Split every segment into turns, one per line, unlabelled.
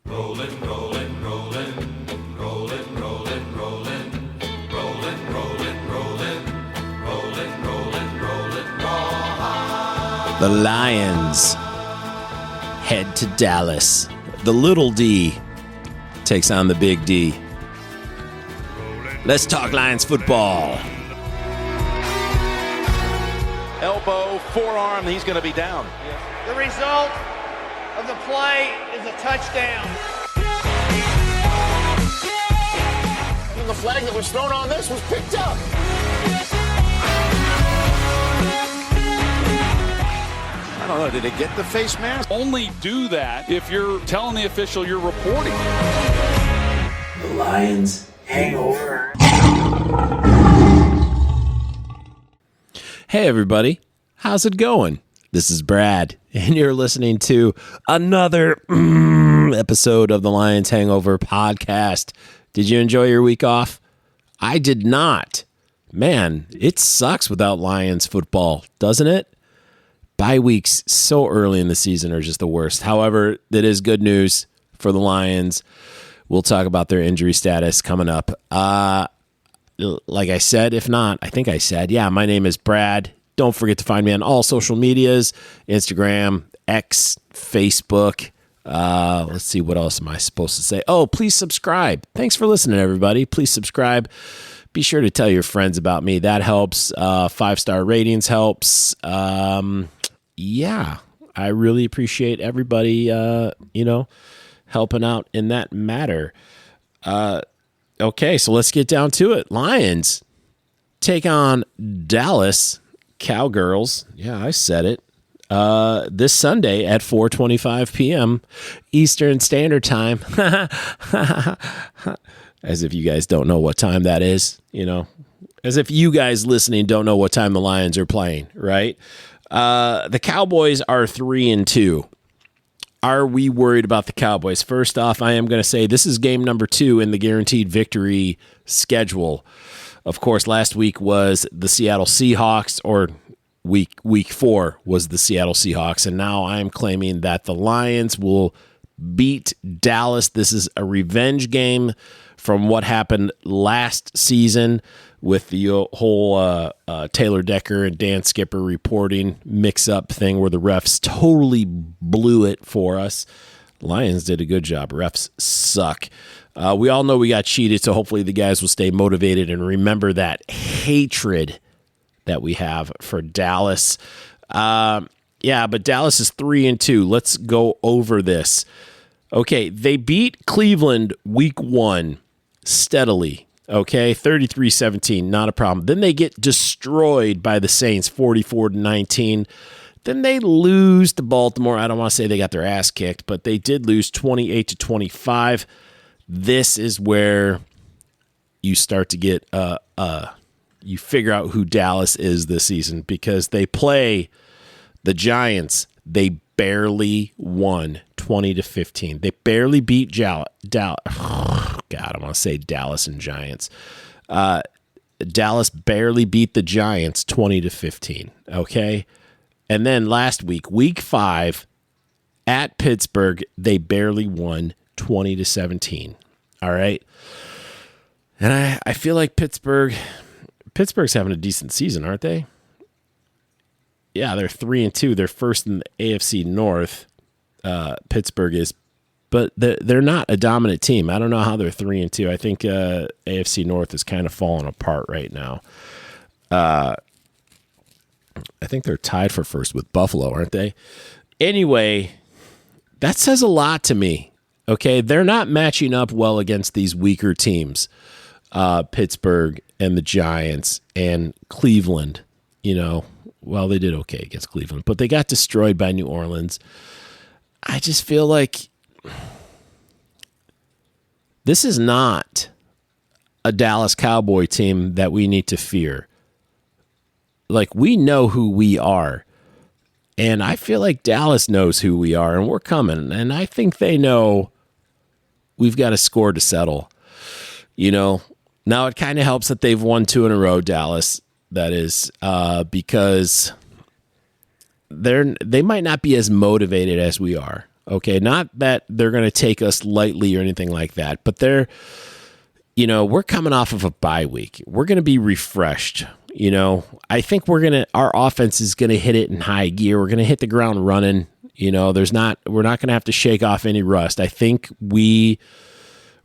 Rollin', rollin', rollin', rollin', rollin', rollin', rollin', rollin', rollin', rollin', rollin', rollin', rollin'.
The Lions head to Dallas. The little D takes on the big D. Let's talk Lions football.
Elbow, forearm, he's going to be down.
The result of the play is a touchdown.
And the flag that was thrown on this was picked up.
I don't know, did it get the face mask?
Only do that if you're telling the official you're reporting.
The Lions hangover.
Hey everybody, how's it going? This is Brad, and you're listening to another episode of the Lions Hangover podcast. Did you enjoy your week off? I did not. Man, it sucks without Lions football, doesn't it? Bye weeks so early in the season are just the worst. However, that is good news for the Lions. We'll talk about their injury status coming up. Like I said, if not, I think I said, yeah, my name is Brad. Don't forget to find me on all social medias, Instagram, X, Facebook. Let's see, what else am I supposed to say? Oh, please subscribe. Thanks for listening, everybody. Please subscribe. Be sure to tell your friends about me. That helps. 5-star ratings helps. Yeah, I really appreciate everybody, helping out in that matter. Okay, so let's get down to it. Lions take on Dallas Cowgirls. Yeah, I said it. This Sunday at 4:25 p.m. Eastern Standard Time. As if you guys don't know what time that is, As if you guys listening don't know what time the Lions are playing, right? The Cowboys are 3-2. Are we worried about the Cowboys? First off, I am going to say this is game number 2 in the guaranteed victory schedule. Of course, last week was the Seattle Seahawks, or week 4 was the Seattle Seahawks, and now I'm claiming that the Lions will beat Dallas. This is a revenge game from what happened last season with the whole Taylor Decker and Dan Skipper reporting mix-up thing where the refs totally blew it for us. Lions did a good job. Refs suck. We all know we got cheated, so hopefully the guys will stay motivated and remember that hatred that we have for Dallas. But Dallas is 3-2. Let's go over this. Okay, they beat Cleveland week 1 steadily. Okay, 33-17, not a problem. Then they get destroyed by the Saints, 44-19. Then they lose to Baltimore. I don't want to say they got their ass kicked, but they did lose 28-25. This is where you start to get you figure out who Dallas is this season because they play the Giants. They barely won 20-15. They barely beat Dallas. God, I want to say Dallas and Giants. Dallas barely beat the Giants 20-15. Okay. And then last week, week 5 at Pittsburgh, they barely won 20-17. All right. And I feel like Pittsburgh's having a decent season, aren't they? Yeah, they're 3-2. They're first in the AFC North. Pittsburgh is, but they're not a dominant team. I don't know how they're 3-2. I think AFC North is kind of falling apart right now. I think they're tied for first with Buffalo, aren't they? Anyway, that says a lot to me. Okay, they're not matching up well against these weaker teams, Pittsburgh and the Giants and Cleveland. Well, they did okay against Cleveland, but they got destroyed by New Orleans. I just feel like this is not a Dallas Cowboy team that we need to fear. Like, we know who we are, and I feel like Dallas knows who we are, and we're coming, and I think they know we've got a score to settle. Now it kind of helps that they've won 2 in a row, Dallas. That is because they might not be as motivated as we are. Okay, not that they're going to take us lightly or anything like that, but they're, we're coming off of a bye week. We're going to be refreshed. I think our offense is going to hit it in high gear. We're going to hit the ground running. We're not going to have to shake off any rust. I think we're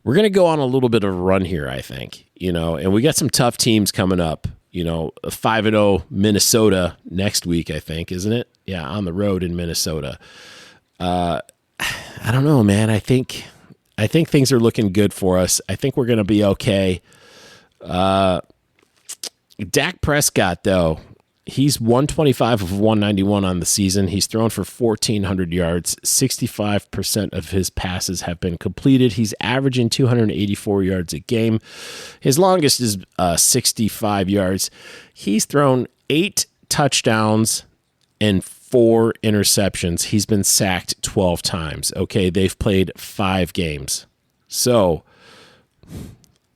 going to go on a little bit of a run here, I think, and we got some tough teams coming up, a 5-0 Minnesota next week, I think, isn't it? Yeah. On the road in Minnesota. I don't know, man. I think things are looking good for us. I think we're going to be okay. Dak Prescott, though, he's 125 of 191 on the season. He's thrown for 1,400 yards. 65% of his passes have been completed. He's averaging 284 yards a game. His longest is 65 yards. He's thrown 8 touchdowns and 4 interceptions. He's been sacked 12 times. Okay, they've played 5 games. So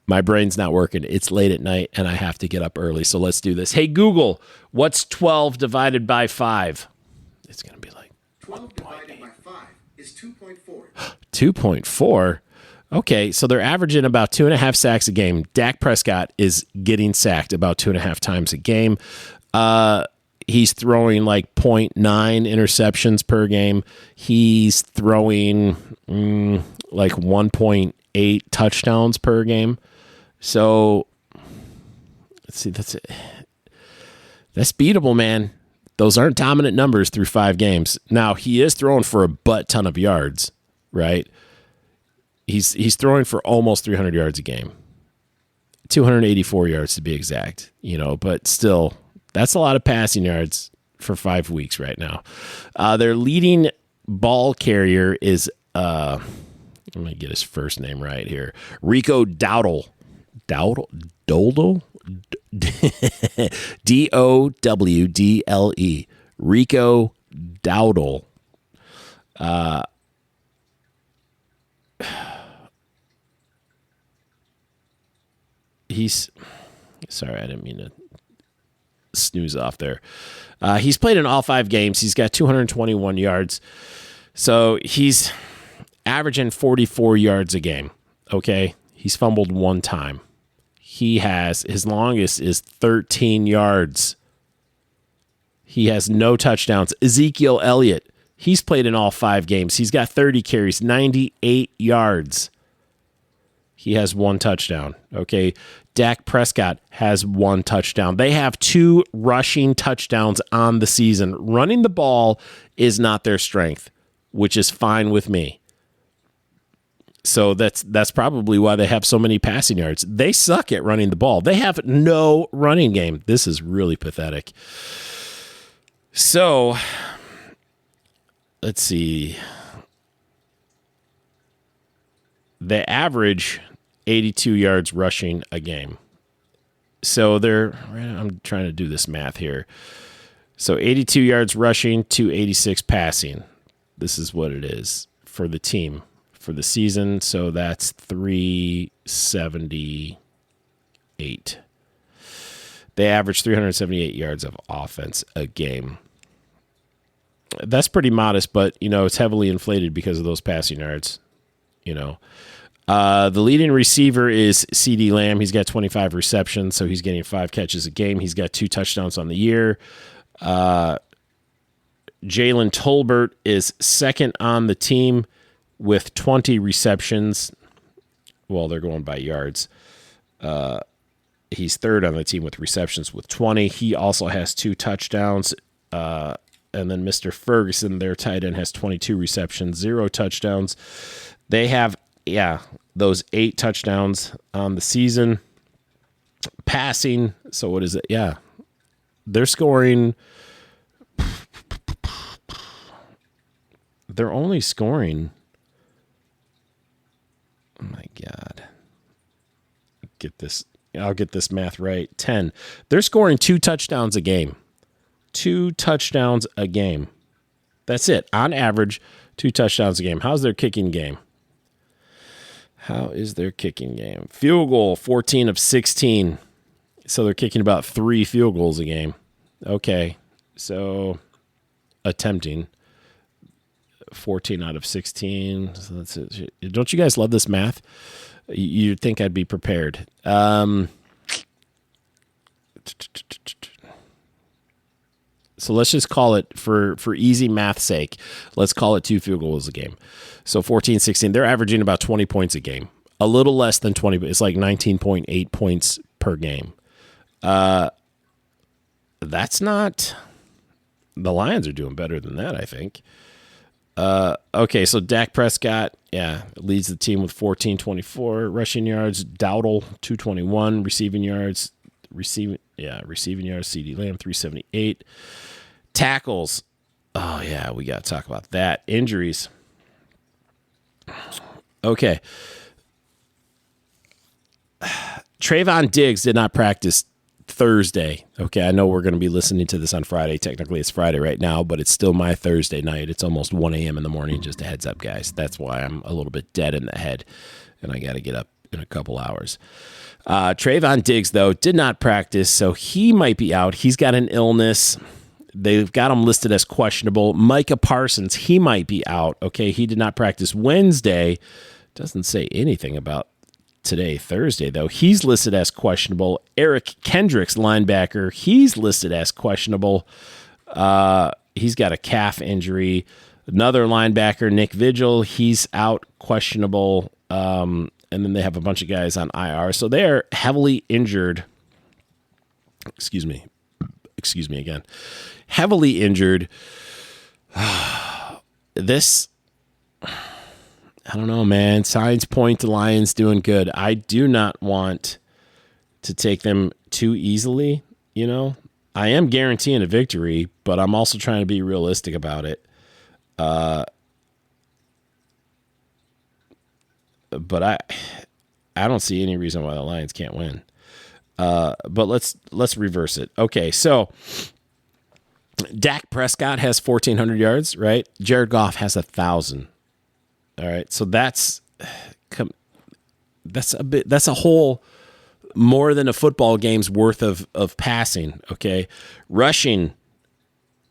my brain's not working. It's late at night, and I have to get up early. So let's do this. Hey, Google, what's 12 divided by 5? It's going to be like
12 divided by 5 is 2.4.
2.4? Okay, so they're averaging about 2.5 sacks a game. Dak Prescott is getting sacked about 2.5 times a game. He's throwing like 0.9 interceptions per game. He's throwing like 1.8 touchdowns per game. So let's see, that's beatable, man. Those aren't dominant numbers through 5 games. Now, he is throwing for a butt ton of yards, right? He's throwing for almost 300 yards a game. 284 yards to be exact, but still, that's a lot of passing yards for 5 weeks right now. Their leading ball carrier is, let me get his first name right here, Rico Dowdle. Dowdle? Dowdle. Rico Dowdle. Sorry, I didn't mean to snooze off there. He's played in all 5 games. He's got 221 yards. So he's averaging 44 yards a game. Okay. He's fumbled 1 time. His longest is 13 yards. He has no touchdowns. Ezekiel Elliott, he's played in all 5 games. He's got 30 carries, 98 yards. He has 1 touchdown. Okay. Dak Prescott has 1 touchdown. They have 2 rushing touchdowns on the season. Running the ball is not their strength, which is fine with me. So that's probably why they have so many passing yards. They suck at running the ball. They have no running game. This is really pathetic. So let's see. They average 82 yards rushing a game. So I'm trying to do this math here. So 82 yards rushing to 86 passing. This is what it is for the team for the season. So that's 378. They average 378 yards of offense a game. That's pretty modest, but, it's heavily inflated because of those passing yards, The leading receiver is CeeDee Lamb. He's got 25 receptions, so he's getting 5 catches a game. He's got 2 touchdowns on the year. Jalen Tolbert is second on the team with 20 receptions. Well, they're going by yards. He's third on the team with receptions with 20. He also has 2 touchdowns. And then Mr. Ferguson, their tight end, has 22 receptions, 0 touchdowns. They have, those 8 touchdowns on the season. Passing, so what is it? Yeah. They're scoring. They're only scoring. Oh my God. I'll get this math right. 10. They're scoring 2 touchdowns a game. 2 touchdowns a game. That's it. On average, 2 touchdowns a game. How's their kicking game? How is their kicking game? Field goal, 14 of 16. So they're kicking about 3 field goals a game. Okay. So attempting. 14 out of 16. So that's it. Don't you guys love this math? You'd think I'd be prepared. So let's just call it, for easy math's sake, let's call it 2 field goals a game. So 14, 16, they're averaging about 20 points a game. A little less than 20, but it's like 19.8 points per game. That's not... The Lions are doing better than that, I think. Okay, so Dak Prescott, leads the team with 1424 rushing yards. Dowdle, 221 receiving yards. Receiving yards. CeeDee Lamb, 378. Tackles. Oh, yeah, we got to talk about that. Injuries. Okay. Trayvon Diggs did not practice Thursday. Okay, I know we're going to be listening to this on Friday. Technically, it's Friday right now, but it's still my Thursday night. It's almost 1 a.m. in the morning. Just a heads up, guys. That's why I'm a little bit dead in the head, and I got to get up in a couple hours. Trayvon Diggs, though, did not practice, so he might be out. He's got an illness. They've got him listed as questionable. Micah Parsons, he might be out. Okay, he did not practice Wednesday. Doesn't say anything about today, Thursday, though. He's listed as questionable. Eric Kendricks, linebacker, he's listed as questionable. He's got a calf injury. Another linebacker, Nick Vigil, he's out, questionable. And then they have a bunch of guys on IR. So they're heavily injured. Excuse me again. Heavily injured. This... I don't know, man. Signs point to Lions doing good. I do not want to take them too easily, you know. I am guaranteeing a victory, but I'm also trying to be realistic about it. But I don't see any reason why the Lions can't win. But let's reverse it. Okay, so Dak Prescott has 1,400 yards, right? Jared Goff has 1,000. All right, so that's a whole more than a football game's worth of passing. Okay, rushing.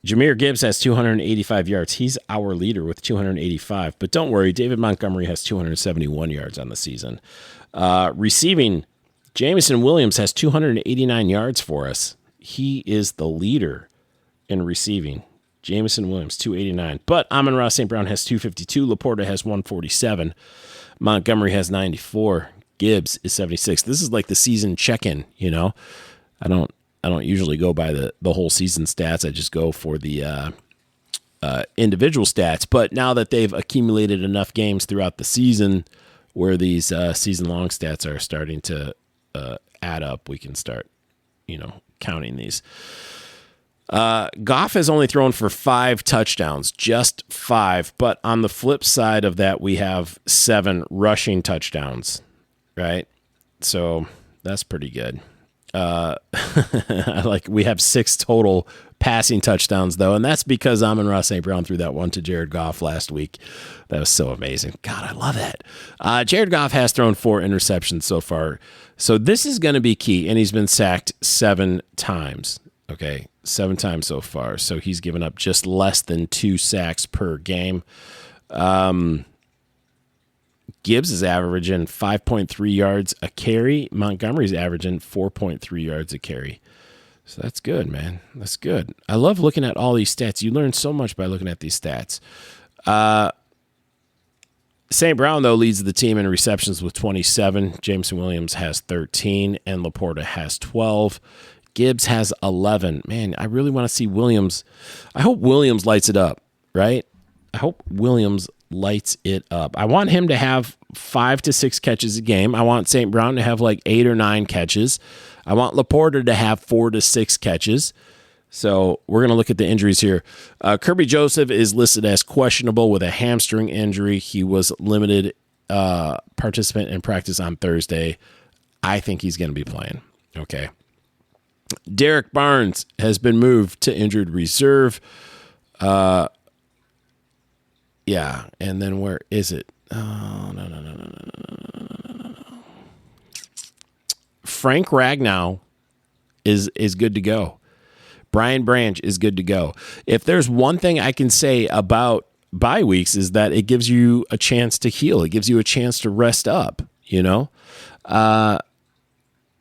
Jahmyr Gibbs has 285 yards. He's our leader with 285. But don't worry, David Montgomery has 271 yards on the season. Receiving, Jameson Williams has 289 yards for us. He is the leader in receiving. Jameson Williams, 289. But Amon-Ra St. Brown has 252. Laporta has 147. Montgomery has 94. Gibbs is 76. This is like the season check-in, you know. I don't usually go by the whole season stats. I just go for the individual stats. But now that they've accumulated enough games throughout the season where these season-long stats are starting to add up, we can start, you know, counting these. Goff has only thrown for 5 touchdowns, just 5. But on the flip side of that, we have 7 rushing touchdowns, right? So that's pretty good. We have 6 total passing touchdowns, though, and that's because Amon-Ra St. Brown threw that one to Jared Goff last week. That was so amazing. God, I love that. Jared Goff has thrown 4 interceptions so far. So this is going to be key, and he's been sacked 7 times. Okay, 7 times so far. So he's given up just less than 2 sacks per game. Gibbs is averaging 5.3 yards a carry. Montgomery's averaging 4.3 yards a carry. So that's good, man. That's good. I love looking at all these stats. You learn so much by looking at these stats. St. Brown, though, leads the team in receptions with 27. Jameson Williams has 13, and Laporta has 12. Gibbs has 11. Man, I really want to see Williams. I hope Williams lights it up, right? I hope Williams lights it up. I want him to have 5 to 6 catches a game. I want St. Brown to have like 8 or 9 catches. I want Laporta to have 4 to 6 catches. So we're going to look at the injuries here. Kirby Joseph is listed as questionable with a hamstring injury. He was limited participant in practice on Thursday. I think he's going to be playing. Okay. Derek Barnes has been moved to injured reserve. Yeah, and then where is it? Oh, no. Frank Ragnow is good to go. Brian Branch is good to go. If there's one thing I can say about bye weeks is that it gives you a chance to heal. It gives you a chance to rest up,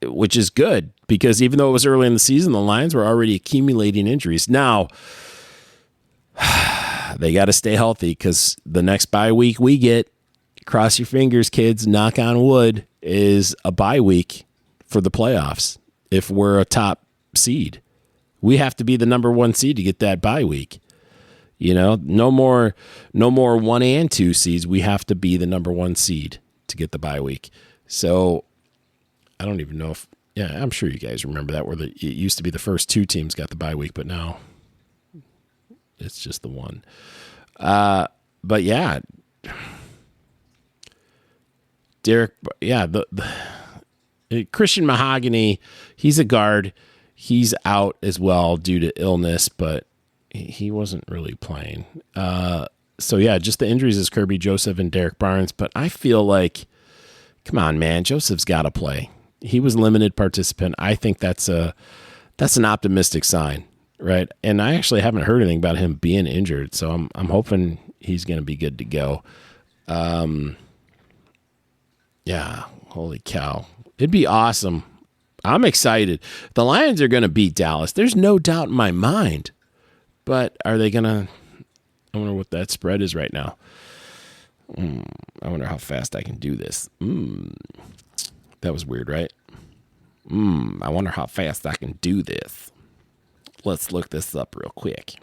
which is good because even though it was early in the season, the Lions were already accumulating injuries. Now, they got to stay healthy because the next bye week we get, cross your fingers, kids, knock on wood, is a bye week for the playoffs. If we're a top seed, we have to be the number 1 seed to get that bye week. No more 1 and 2 seeds. We have to be the number 1 seed to get the bye week. So I don't even know if, I'm sure you guys remember that it used to be the first 2 teams got the bye week, but now it's just the one. But yeah, Derek, Christian Mahogany, he's a guard. He's out as well due to illness, but he wasn't really playing. So yeah, just the injuries is Kirby Joseph and Derek Barnes. But I feel like, come on, man, Joseph's got to play. He was limited participant. I think that's an optimistic sign, right? And I actually haven't heard anything about him being injured, so I'm hoping he's going to be good to go. Yeah, holy cow, it'd be awesome. I'm excited. The Lions are going to beat Dallas. There's no doubt in my mind. But are they going to? I wonder what that spread is right now. I wonder how fast I can do this. That was weird, right? I wonder how fast I can do this. Let's look this up real quick.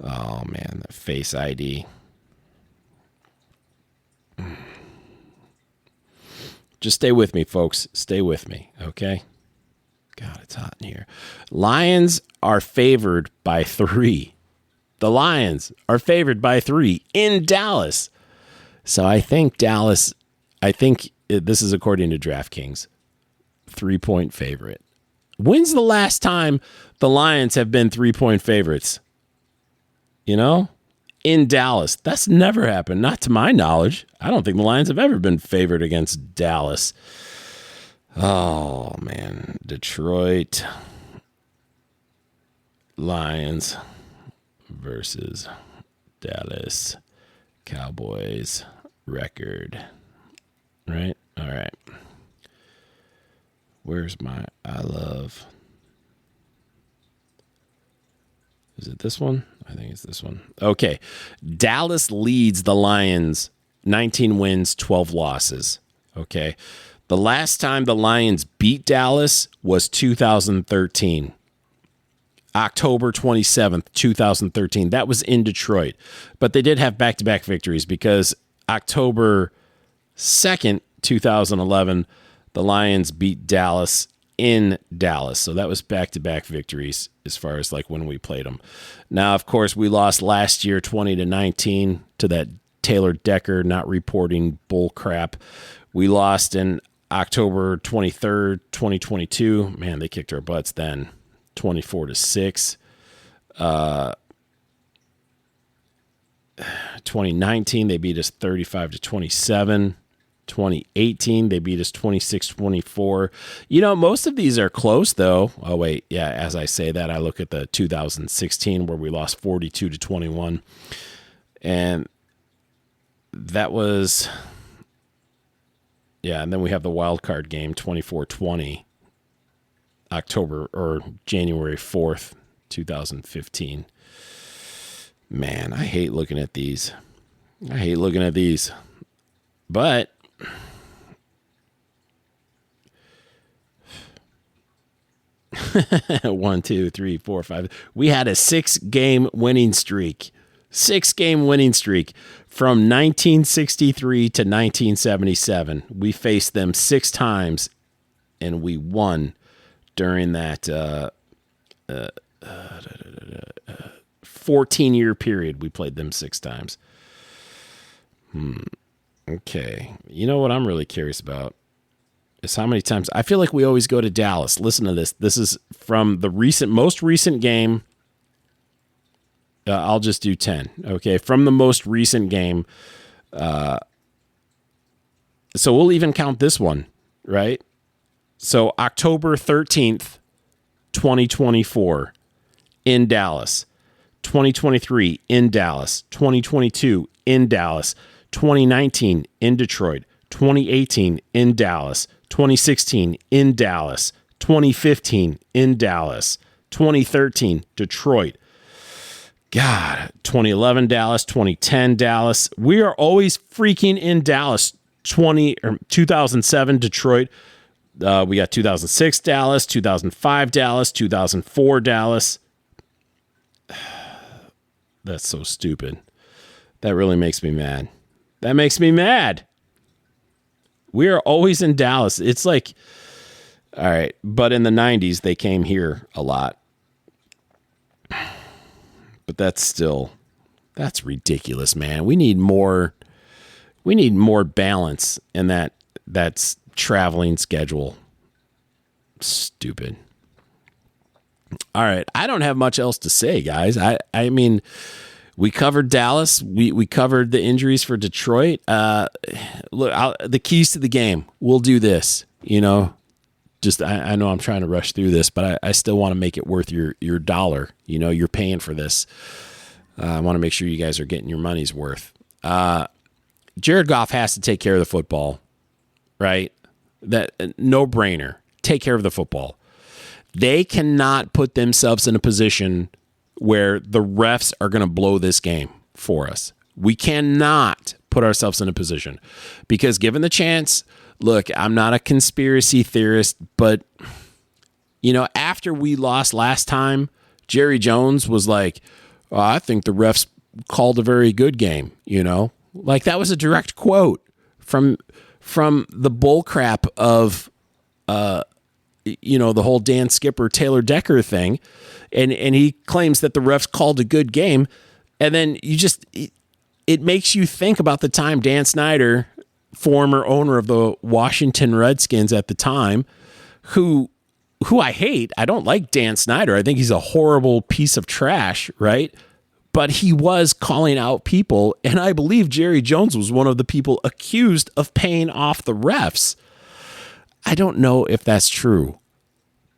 Oh, man, the Face ID. Just stay with me, folks. Stay with me, okay? God, it's hot in here. Lions are favored by 3. The Lions are favored by 3 in Dallas. So I think this is according to DraftKings, 3-point favorite. When's the last time the Lions have been 3-point favorites? In Dallas. That's never happened, not to my knowledge. I don't think the Lions have ever been favored against Dallas. Oh, man. Detroit Lions versus Dallas Cowboys record. Right? All right. Where's my I love? Is it this one? I think it's this one. Okay. Dallas leads the Lions 19 wins, 12 losses. Okay. The last time the Lions beat Dallas was 2013. October 27th, 2013. That was in Detroit. But they did have back-to-back victories because October 2nd, 2011, the Lions beat Dallas in Dallas. So that was back-to-back victories as far as like when we played them. Now, of course, we lost last year 20-19 to that Taylor Decker not reporting bull crap. We lost in October 23rd, 2022. Man, they kicked our butts then. 24-6. 2019, they beat us 35-27. 2018, they beat us 26-24. Most of these are close, though. Oh, wait. Yeah, as I say that, I look at the 2016 where we lost 42-21. And that was... Yeah, and then we have the wild card game, 24-20, October or January 4th, 2015. Man, I hate looking at these. But 1, 2, 3, 4, 5. We had a 6-game winning streak. 6-game winning streak from 1963 to 1977. We faced them 6 times, and we won during that 14-year period. We played them 6 times. Okay. You know what I'm really curious about is how many times. I feel like we always go to Dallas. Listen to this. This is from the most recent game. I'll just do 10. Okay. From the most recent game. So we'll even count this one, right? So October 13th, 2024 in Dallas. 2023 in Dallas, 2022 in Dallas, 2019 in Detroit, 2018 in Dallas, 2016 in Dallas, 2015 in Dallas, 2013 Detroit. God, 2011 Dallas, 2010 Dallas. We are always freaking in Dallas. 2007 Detroit. We got 2006 Dallas, 2005 Dallas, 2004 Dallas. That's so stupid. That really makes me mad. That makes me mad. We are always in Dallas. It's like, all right, but in the 90s, they came here a lot. But that's ridiculous, man. We need more balance in that's traveling schedule. Stupid. All right. I don't have much else to say, guys. I mean, we covered Dallas. We covered the injuries for Detroit. Look, the keys to the game. We'll do this, just, I know I'm trying to rush through this, but I still want to make it worth your dollar. You're paying for this. I want to make sure you guys are getting your money's worth. Jared Goff has to take care of the football, right? That no brainer. Take care of the football. They cannot put themselves in a position where the refs are going to blow this game for us. We cannot put ourselves in a position because given the chance, look, I'm not a conspiracy theorist, but after we lost last time, Jerry Jones was like, oh, I think the refs called a very good game, Like that was a direct quote from the bull crap of the whole Dan Skipper, Taylor Decker thing. And he claims that the refs called a good game. And then it makes you think about the time Dan Snyder, former owner of the Washington Redskins at the time, who I hate. I don't like Dan Snyder. I think he's a horrible piece of trash, right? But he was calling out people, and I believe Jerry Jones was one of the people accused of paying off the refs. I don't know if that's true,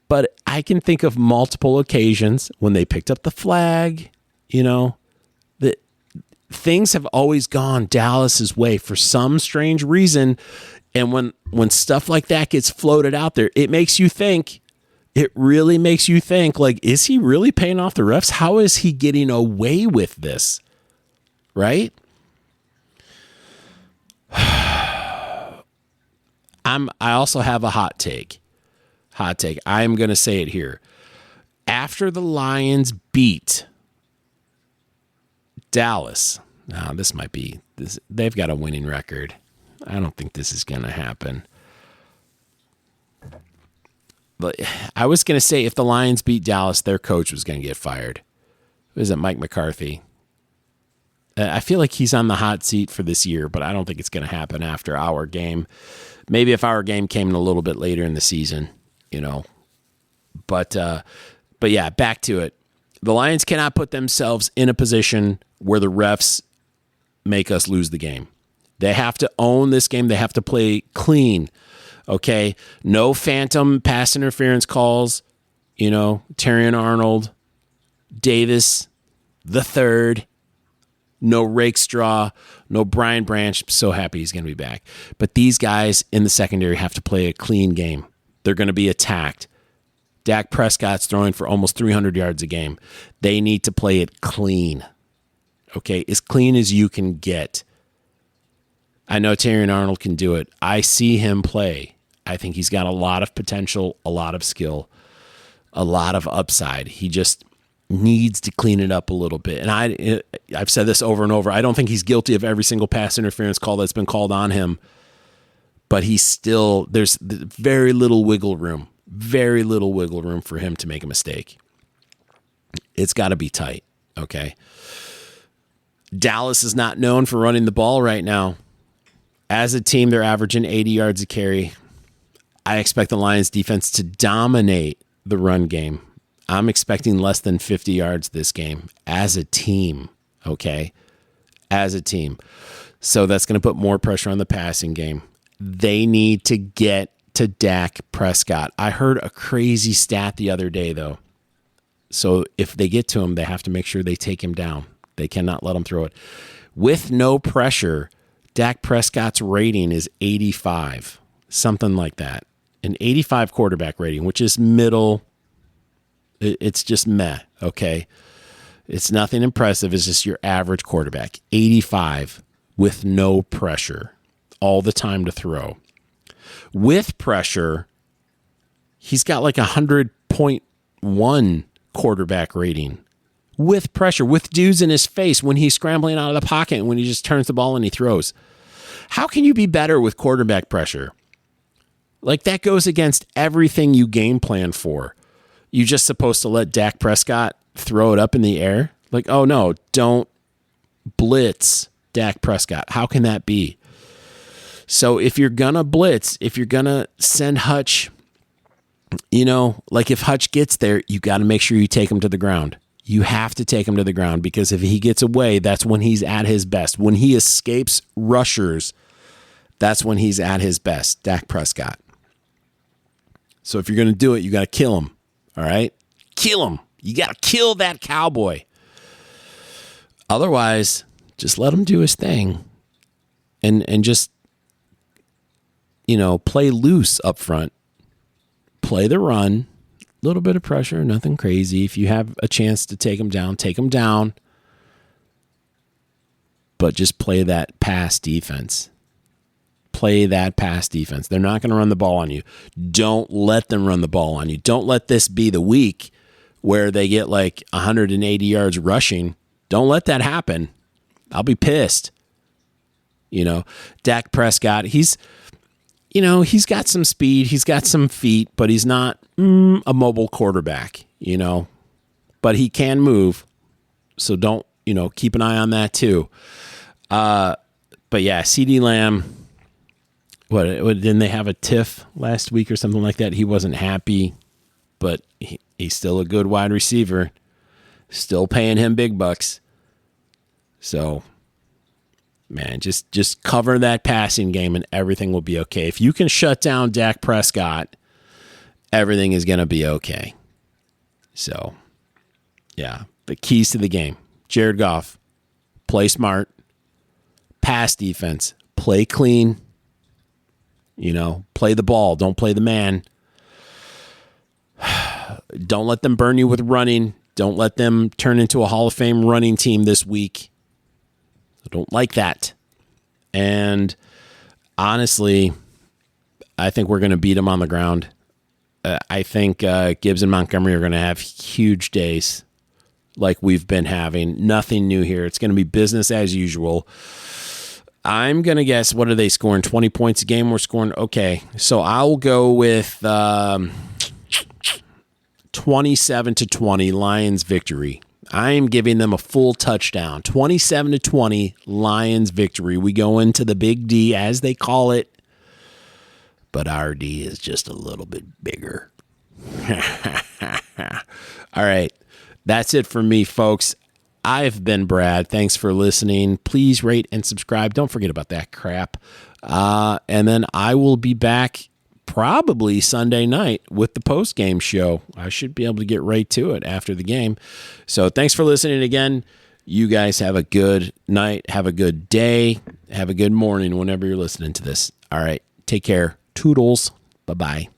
but I can think of multiple occasions when they picked up the flag, that things have always gone Dallas's way for some strange reason. And when stuff like that gets floated out there, it makes you think. It really makes you think, like, is he really paying off the refs? How is he getting away with this? Right? I also have a hot take. I am going to say it here. After the Lions beat Dallas, now this might be this. They've got a winning record. I don't think this is going to happen. But I was going to say if the Lions beat Dallas, their coach was going to get fired. Was it Mike McCarthy? I feel like he's on the hot seat for this year, but I don't think it's going to happen after our game. Maybe if our game came in a little bit later in the season, But yeah, back to it. The Lions cannot put themselves in a position where the refs make us lose the game. They have to own this game. They have to play clean. Okay, no phantom pass interference calls. Terrion Arnold, Davis, the third. No Rakestraw, no Brian Branch. I'm so happy he's going to be back. But these guys in the secondary have to play a clean game. They're going to be attacked. Dak Prescott's throwing for almost 300 yards a game. They need to play it clean. Okay, as clean as you can get. I know Terrion Arnold can do it. I see him play. I think he's got a lot of potential, a lot of skill, a lot of upside. He just needs to clean it up a little bit. And I've said this over and over. I don't think he's guilty of every single pass interference call that's been called on him. But there's very little wiggle room for him to make a mistake. It's got to be tight, okay? Dallas is not known for running the ball right now. As a team, they're averaging 80 yards a carry. I expect the Lions defense to dominate the run game. I'm expecting less than 50 yards this game as a team, okay? As a team. So that's going to put more pressure on the passing game. They need to get to Dak Prescott. I heard a crazy stat the other day, though. So if they get to him, they have to make sure they take him down. They cannot let him throw it. With no pressure, Dak Prescott's rating is 85, something like that. An 85 quarterback rating, which is middle. It's just meh, okay? It's nothing impressive. It's just your average quarterback. 85 with no pressure, all the time to throw. With pressure, he's got like 100.1 quarterback rating. With pressure, with dudes in his face when he's scrambling out of the pocket and when he just turns the ball and he throws. How can you be better with quarterback pressure? Like, that goes against everything you game plan for. You just supposed to let Dak Prescott throw it up in the air? Like, oh no, don't blitz Dak Prescott. How can that be? So if you're going to blitz, if you're going to send Hutch, like if Hutch gets there, you got to make sure you take him to the ground. You have to take him to the ground, because if he gets away, that's when he's at his best. When he escapes rushers, that's when he's at his best, Dak Prescott. So if you're going to do it, you got to kill him. All right? Kill him. You got to kill that cowboy. Otherwise, just let him do his thing and just, play loose up front. Play the run. A little bit of pressure, nothing crazy. If you have a chance to take him down, take him down. But just play that pass defense. Play that pass defense. They're not going to run the ball on you. Don't let them run the ball on you. Don't let this be the week where they get like 180 yards rushing. Don't let that happen. I'll be pissed. Dak Prescott, he's got some speed. He's got some feet, but he's not a mobile quarterback, But he can move. So don't, keep an eye on that too. But yeah, CeeDee Lamb, what didn't they have a tiff last week or something like that? He wasn't happy, but he's still a good wide receiver. Still paying him big bucks. So, man, just cover that passing game and everything will be okay. If you can shut down Dak Prescott, everything is going to be okay. So, yeah, the keys to the game. Jared Goff, play smart, pass defense, play clean, play the ball, don't play the man. Don't let them burn you with running. Don't let them turn into a Hall of Fame running team this week. I don't like that. And honestly, I think we're going to beat them on the ground. I think Gibbs and Montgomery are going to have huge days like we've been having. Nothing new here. It's going to be business as usual. I'm going to guess, what are they scoring? 20 points a game? We're scoring. Okay. So I'll go with 27-20 Lions victory. I am giving them a full touchdown. 27-20 Lions victory. We go into the big D, as they call it, but our D is just a little bit bigger. All right. That's it for me, folks. I've been Brad. Thanks for listening. Please rate and subscribe. Don't forget about that crap. And then I will be back probably Sunday night with the post-game show. I should be able to get right to it after the game. So thanks for listening again. You guys have a good night. Have a good day. Have a good morning whenever you're listening to this. All right. Take care. Toodles. Bye-bye.